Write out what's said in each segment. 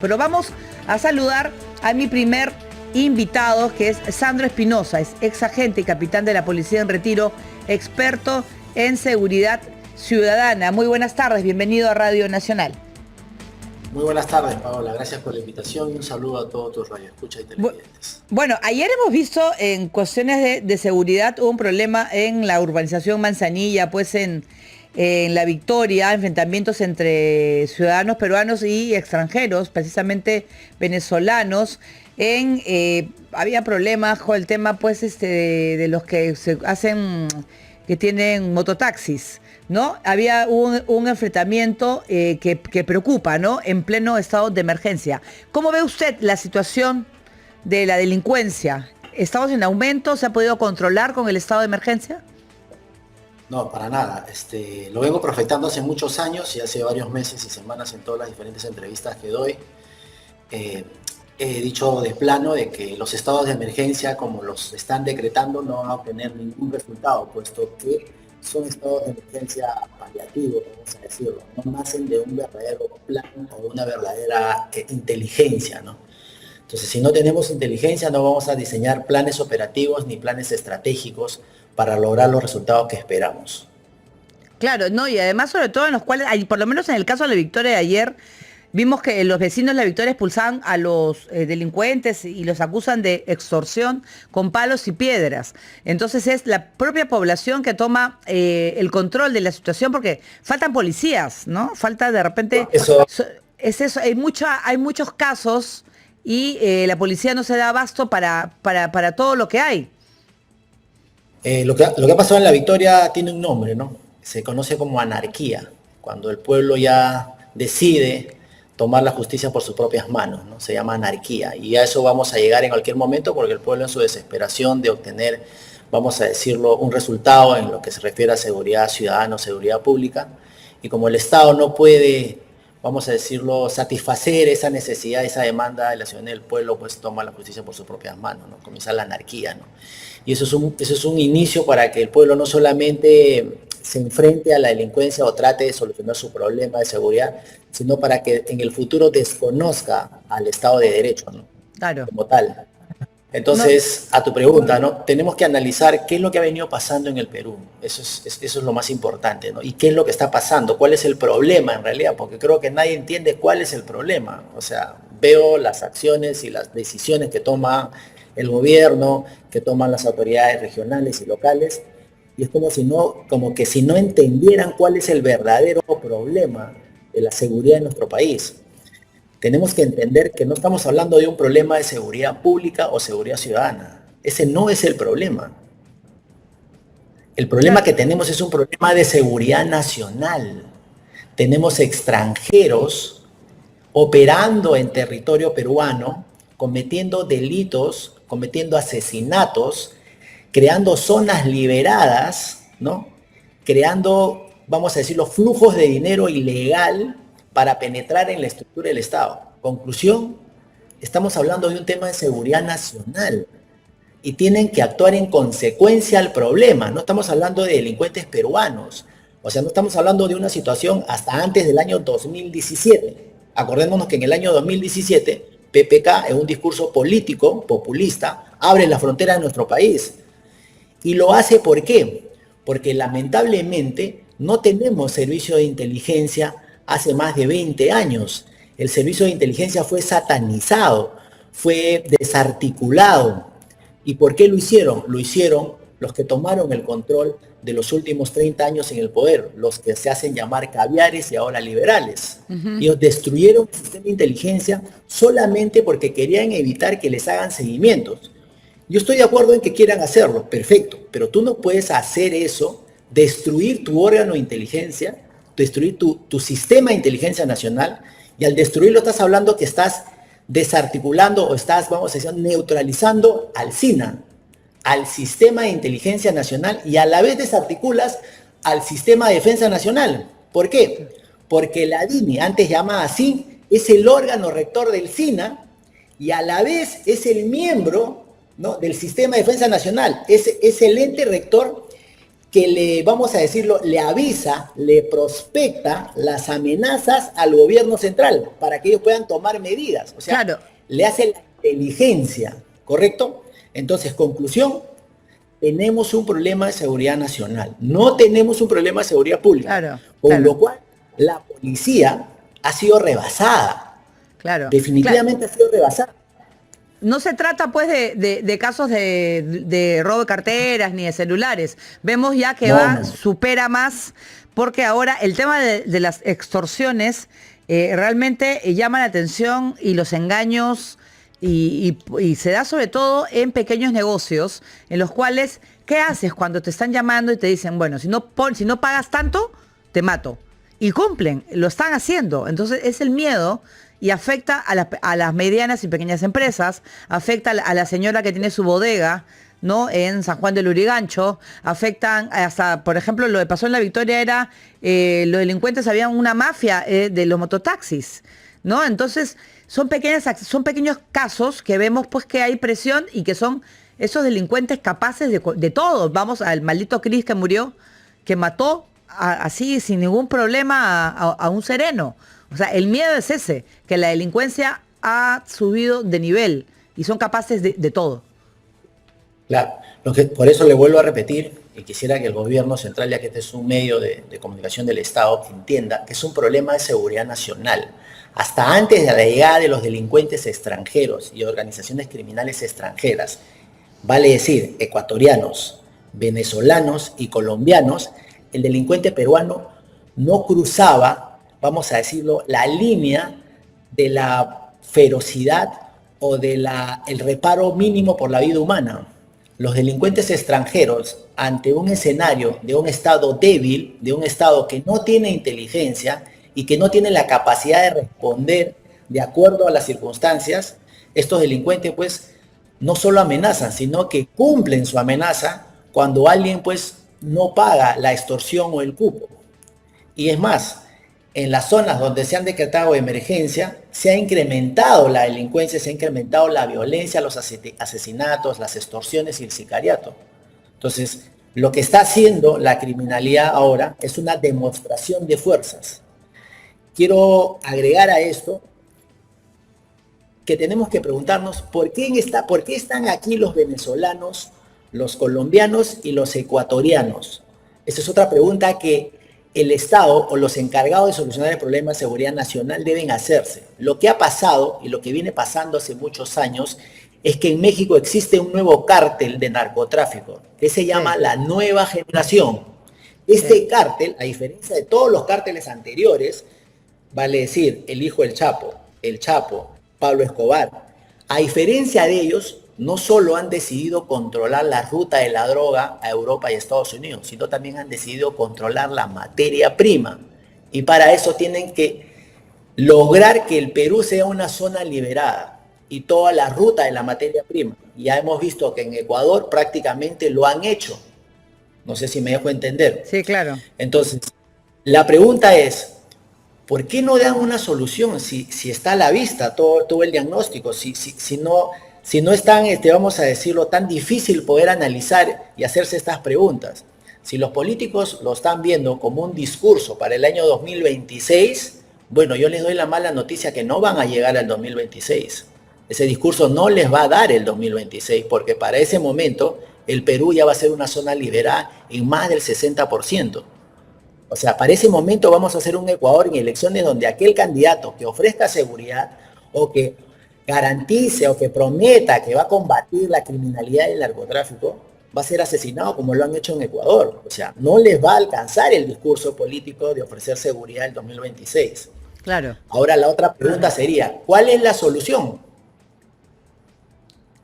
Pero vamos a saludar a mi primer invitado, que es Sandro Espinosa, es ex agente y capitán de la Policía en Retiro, experto en seguridad ciudadana. Muy buenas tardes, bienvenido a Radio Nacional. Muy buenas tardes, Paola. Gracias por la invitación y un saludo a todos tus radioescuchas y televidentes. Bueno, ayer hemos visto en cuestiones de seguridad hubo un problema en la urbanización Manzanilla, pues en La Victoria, enfrentamientos entre ciudadanos peruanos y extranjeros, precisamente venezolanos. Había problemas con el tema pues de los que se hacen, que tienen mototaxis, ¿no? Había un enfrentamiento que preocupa, ¿no? En pleno estado de emergencia. ¿Cómo ve usted la situación de la delincuencia? ¿Estamos en aumento? ¿Se ha podido controlar con el estado de emergencia? No, para nada. Lo vengo profetando hace muchos años y hace varios meses y semanas en todas las diferentes entrevistas que doy. He dicho de plano de que los estados de emergencia, como los están decretando, no van a obtener ningún resultado, puesto que son estados de emergencia paliativos, vamos a decirlo. No nacen de un verdadero plan o una verdadera inteligencia, ¿no? Entonces, si no tenemos inteligencia, no vamos a diseñar planes operativos ni planes estratégicos para lograr los resultados que esperamos. Claro, no, y además sobre todo en los cuales, por lo menos en el caso de La Victoria de ayer, vimos que los vecinos de La Victoria expulsaban a los delincuentes y los acusan de extorsión con palos y piedras. Entonces es la propia población que toma el control de la situación porque faltan policías, ¿no? Falta de repente... Eso, Es eso, hay muchos casos y la policía no se da abasto para todo lo que hay. lo que ha pasado en La Victoria tiene un nombre, ¿no? Se conoce como anarquía, cuando el pueblo ya decide tomar la justicia por sus propias manos, ¿no? Se llama anarquía, y a eso vamos a llegar en cualquier momento porque el pueblo en su desesperación de obtener, vamos a decirlo, un resultado en lo que se refiere a seguridad ciudadana o seguridad pública, y como el Estado no puede, vamos a decirlo, satisfacer esa necesidad, esa demanda de la ciudadanía del pueblo, pues toma la justicia por sus propias manos, ¿no? Comienza la anarquía, ¿no? Y eso es un inicio para que el pueblo no solamente se enfrente a la delincuencia o trate de solucionar su problema de seguridad, sino para que en el futuro desconozca al Estado de Derecho, ¿no? Claro. Como tal. No, Entonces, a tu pregunta, ¿no? Tenemos que analizar qué es lo que ha venido pasando en el Perú. Eso es lo más importante, ¿no? Y qué es lo que está pasando, cuál es el problema en realidad, porque creo que nadie entiende cuál es el problema. O sea, veo las acciones y las decisiones que toma el gobierno, que toman las autoridades regionales y locales, y es como que si no entendieran cuál es el verdadero problema de la seguridad en nuestro país. Tenemos que entender que no estamos hablando de un problema de seguridad pública o seguridad ciudadana. Ese no es el problema. El problema claro. que tenemos es un problema de seguridad nacional. Tenemos extranjeros operando en territorio peruano, cometiendo delitos, cometiendo asesinatos, creando zonas liberadas, ¿no? Creando, vamos a decirlo, flujos de dinero ilegal para penetrar en la estructura del Estado. Conclusión, estamos hablando de un tema de seguridad nacional y tienen que actuar en consecuencia al problema. No estamos hablando de delincuentes peruanos, o sea, no estamos hablando de una situación hasta antes del año 2017. Acordémonos que en el año 2017, PPK, en un discurso político, populista, abre la frontera de nuestro país. Y lo hace ¿por qué? Porque lamentablemente no tenemos servicio de inteligencia hace más de 20 años. El servicio de inteligencia fue satanizado, fue desarticulado. ¿Y por qué lo hicieron? Lo hicieron los que tomaron el control de los últimos 30 años en el poder, los que se hacen llamar caviares y ahora liberales. Ellos destruyeron el sistema de inteligencia solamente porque querían evitar que les hagan seguimientos. Yo estoy de acuerdo en que quieran hacerlo, perfecto, pero tú no puedes hacer eso, destruir tu órgano de inteligencia, destruir tu sistema de inteligencia nacional, y al destruirlo estás hablando que estás desarticulando o estás, vamos a decir, neutralizando al SINA, al Sistema de Inteligencia Nacional, y a la vez desarticulas al Sistema de Defensa Nacional. ¿Por qué? Porque la DINI, antes llamada así, es el órgano rector del SINA y a la vez es el miembro, ¿no?, del Sistema de Defensa Nacional, es el ente rector que le, vamos a decirlo, le avisa, le prospecta las amenazas al gobierno central para que ellos puedan tomar medidas. O sea, Claro, le hace la inteligencia, ¿correcto? Entonces, conclusión, tenemos un problema de seguridad nacional, no tenemos un problema de seguridad pública, claro, con claro, lo cual la policía ha sido rebasada, claro. definitivamente ha sido rebasada. No se trata pues de casos de robo de carteras ni de celulares. Vemos ya que No, va, no, no. supera más, porque ahora el tema de las extorsiones realmente llama la atención y los engaños y se da sobre todo en pequeños negocios en los cuales, ¿qué haces cuando te están llamando y te dicen, bueno, si no pagas tanto, te mato? Y cumplen, lo están haciendo. Entonces es el miedo y afecta a las medianas y pequeñas empresas, afecta a la señora que tiene su bodega, ¿no? En San Juan del Lurigancho, afectan hasta, por ejemplo, lo que pasó en La Victoria era, los delincuentes habían una mafia de los mototaxis, ¿no? Entonces, son pequeños casos que vemos pues que hay presión y que son esos delincuentes capaces de todo. Vamos al maldito Cris que murió, que mató así sin ningún problema a un sereno. O sea, el miedo es ese, que la delincuencia ha subido de nivel y son capaces de todo. Claro, por eso le vuelvo a repetir, y quisiera que el gobierno central, ya que este es un medio de comunicación del Estado, entienda que es un problema de seguridad nacional. Hasta antes de la llegada de los delincuentes extranjeros y organizaciones criminales extranjeras, vale decir, ecuatorianos, venezolanos y colombianos, el delincuente peruano no cruzaba, vamos a decirlo, la línea de la ferocidad o de el reparo mínimo por la vida humana. Los delincuentes extranjeros, ante un escenario de un Estado débil, de un Estado que no tiene inteligencia y que no tiene la capacidad de responder de acuerdo a las circunstancias, estos delincuentes pues no solo amenazan, sino que cumplen su amenaza cuando alguien pues no paga la extorsión o el cupo. Y es más, en las zonas donde se han decretado emergencia, se ha incrementado la delincuencia, se ha incrementado la violencia, los asesinatos, las extorsiones y el sicariato. Entonces, lo que está haciendo la criminalidad ahora es una demostración de fuerzas. Quiero agregar a esto que tenemos que preguntarnos por qué están aquí los venezolanos, los colombianos y los ecuatorianos. Esa es otra pregunta que el Estado o los encargados de solucionar el problema de seguridad nacional deben hacerse. Lo que ha pasado y lo que viene pasando hace muchos años es que en México existe un nuevo cártel de narcotráfico que se llama la Nueva Generación. Este cártel, a diferencia de todos los cárteles anteriores, vale decir, el hijo del Chapo, el Chapo, Pablo Escobar, a diferencia de ellos, no solo han decidido controlar la ruta de la droga a Europa y Estados Unidos, sino también han decidido controlar la materia prima. Y para eso tienen que lograr que el Perú sea una zona liberada y toda la ruta de la materia prima. Ya hemos visto que en Ecuador prácticamente lo han hecho. No sé si me dejo entender. Sí, claro. Entonces, la pregunta es, ¿por qué no dan una solución si está a la vista todo el diagnóstico? Si no es tan, vamos a decirlo, tan difícil poder analizar y hacerse estas preguntas. Si los políticos lo están viendo como un discurso para el año 2026, bueno, yo les doy la mala noticia que no van a llegar al 2026. Ese discurso no les va a dar el 2026, porque para ese momento el Perú ya va a ser una zona liberada en más del 60%. O sea, para ese momento vamos a hacer un Ecuador en elecciones donde aquel candidato que ofrezca seguridad o que garantice o que prometa que va a combatir la criminalidad y el narcotráfico va a ser asesinado como lo han hecho en Ecuador. O sea, no les va a alcanzar el discurso político de ofrecer seguridad en 2026. Claro. Ahora la otra pregunta sería, ¿cuál es la solución?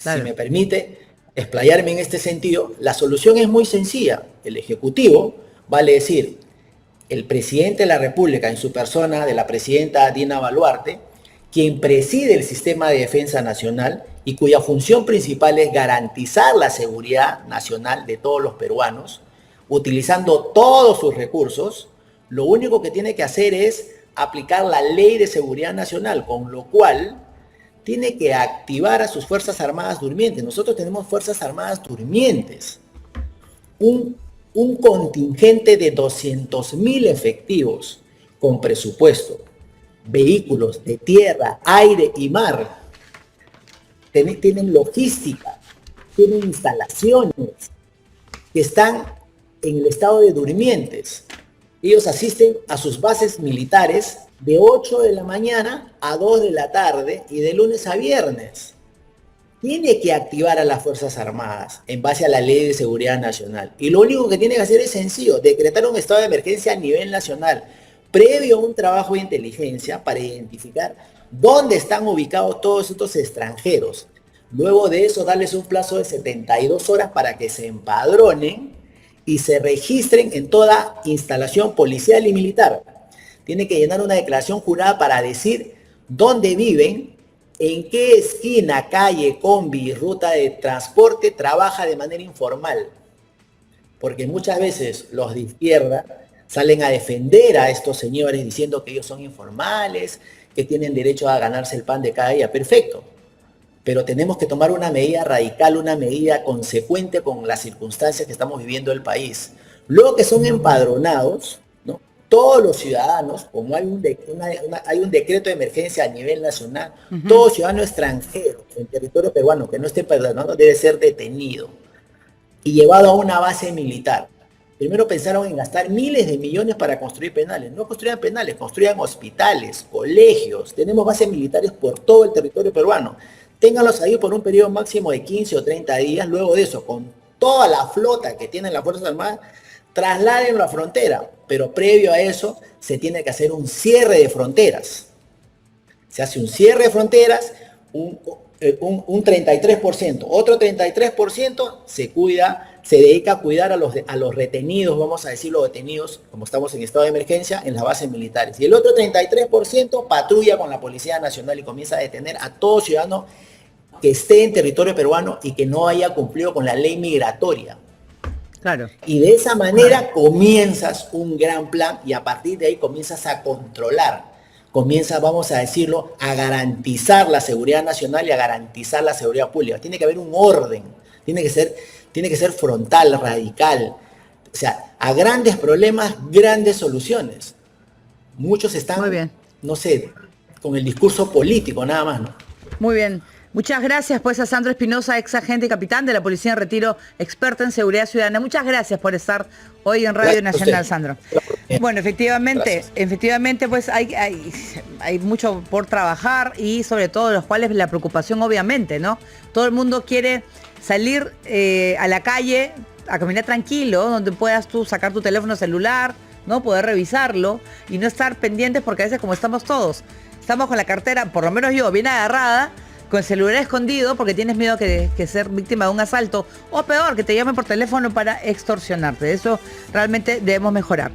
Claro. Si me permite explayarme en este sentido, la solución es muy sencilla. El Ejecutivo, vale decir, el presidente de la República en su persona de la presidenta Dina Boluarte, quien preside el sistema de defensa nacional y cuya función principal es garantizar la seguridad nacional de todos los peruanos, utilizando todos sus recursos, lo único que tiene que hacer es aplicar la Ley de Seguridad Nacional, con lo cual tiene que activar a sus Fuerzas Armadas durmientes. Nosotros tenemos Fuerzas Armadas durmientes. Un un contingente de 200.000 efectivos con presupuesto, vehículos de tierra, aire y mar. Tienen logística, tienen instalaciones que están en el estado de durmientes. Ellos asisten a sus bases militares de 8 de la mañana a 2 de la tarde y de lunes a viernes. Tiene que activar a las Fuerzas Armadas en base a la Ley de Seguridad Nacional. Y lo único que tiene que hacer es sencillo, decretar un estado de emergencia a nivel nacional, previo a un trabajo de inteligencia para identificar dónde están ubicados todos estos extranjeros. Luego de eso, darles un plazo de 72 horas para que se empadronen y se registren en toda instalación policial y militar. Tiene que llenar una declaración jurada para decir dónde viven, en qué esquina, calle, combi, ruta de transporte trabaja de manera informal. Porque muchas veces los de izquierda salen a defender a estos señores diciendo que ellos son informales, que tienen derecho a ganarse el pan de cada día. Perfecto. Pero tenemos que tomar una medida radical, una medida consecuente con las circunstancias que estamos viviendo en el país. Luego que son empadronados, ¿no? Todos los ciudadanos, como hay un decreto de emergencia a nivel nacional, todo ciudadano extranjero en territorio peruano que no esté empadronado debe ser detenido y llevado a una base militar. Primero pensaron en gastar miles de millones para construir penales. No construían penales, construían hospitales, colegios. Tenemos bases militares por todo el territorio peruano. Ténganlos ahí por un periodo máximo de 15 o 30 días. Luego de eso, con toda la flota que tienen las Fuerzas Armadas, trasládenlo a frontera. Pero previo a eso, se tiene que hacer un cierre de fronteras. Se hace un cierre de fronteras, un 33%. Otro 33% se cuida, se dedica a cuidar a los retenidos, vamos a decir los detenidos, como estamos en estado de emergencia, en las bases militares. Y el otro 33% patrulla con la Policía Nacional y comienza a detener a todo ciudadano que esté en territorio peruano y que no haya cumplido con la ley migratoria. Claro. Y de esa manera comienzas un gran plan y a partir de ahí comienzas a controlar. Comienza, vamos a decirlo, a garantizar la seguridad nacional y a garantizar la seguridad pública. Tiene que haber un orden, tiene que ser frontal, radical. O sea, a grandes problemas, grandes soluciones. Muchos están, muy bien, no sé, con el discurso político nada más, ¿no? Muy bien. Muchas gracias pues a Sandro Espinosa, ex agente y capitán de la Policía en Retiro, experto en seguridad ciudadana. Muchas gracias por estar hoy en Radio Nacional, Sandro. Bueno, efectivamente pues hay mucho por trabajar y sobre todo los cuales la preocupación obviamente, ¿no? Todo el mundo quiere salir a la calle a caminar tranquilo, donde puedas tú sacar tu teléfono celular, ¿no? Poder revisarlo y no estar pendientes porque a veces como estamos todos, estamos con la cartera, por lo menos yo, bien agarrada, con el celular escondido porque tienes miedo que ser víctima de un asalto o peor, que te llamen por teléfono para extorsionarte. Eso realmente debemos mejorar.